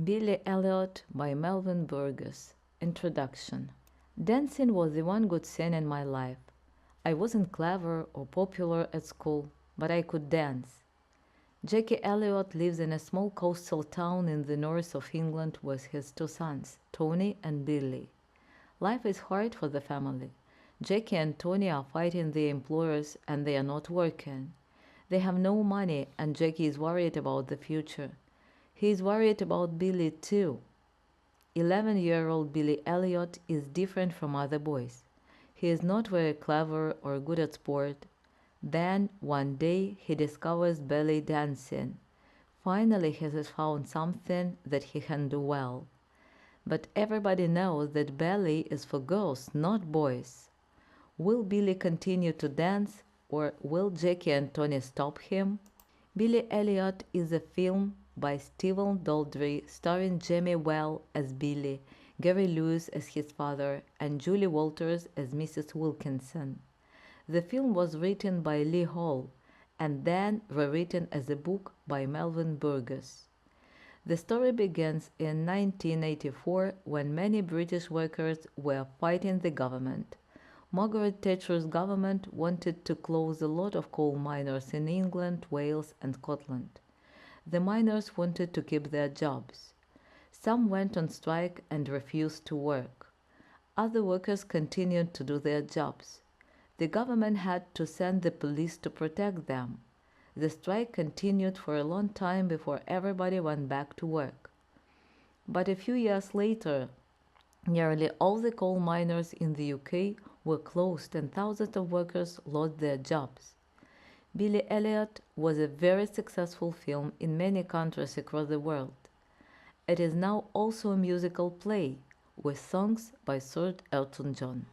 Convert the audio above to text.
Billy Elliot by Melvin Burgess. Introduction. Dancing was the one good thing in my life. I wasn't clever or popular at school, but I could dance. Jackie Elliot lives in a small coastal town in the north of England with his two sons, Tony and Billy. Life is hard for the family. Jackie and Tony are fighting their employers and they are not working. They have no money and Jackie is worried about the future. He is worried about Billy too. 11-year-old Billy Elliot is different from other boys. He is not very clever or good at sport. Then, one day, he discovers belly dancing. Finally, he has found something that he can do well. But everybody knows that ballet is for girls, not boys. Will Billy continue to dance, or will Jackie and Tony stop him? Billy Elliot is a film by Stephen Daldry starring Jimmy Well as Billy, Gary Lewis as his father, and Julie Walters as Mrs. Wilkinson. The film was written by Lee Hall and then rewritten as a book by Melvin Burgess. The story begins in 1984 when many British workers were fighting the government. Margaret Thatcher's government wanted to close a lot of coal miners in England, Wales, and Scotland. The miners wanted to keep their jobs. Some went on strike and refused to work. Other workers continued to do their jobs. The government had to send the police to protect them. The strike continued for a long time before everybody went back to work. But a few years later, nearly all the coal miners in the UK were closed and thousands of workers lost their jobs. Billy Elliot was a very successful film in many countries across the world. It is now also a musical play with songs by Sir Elton John.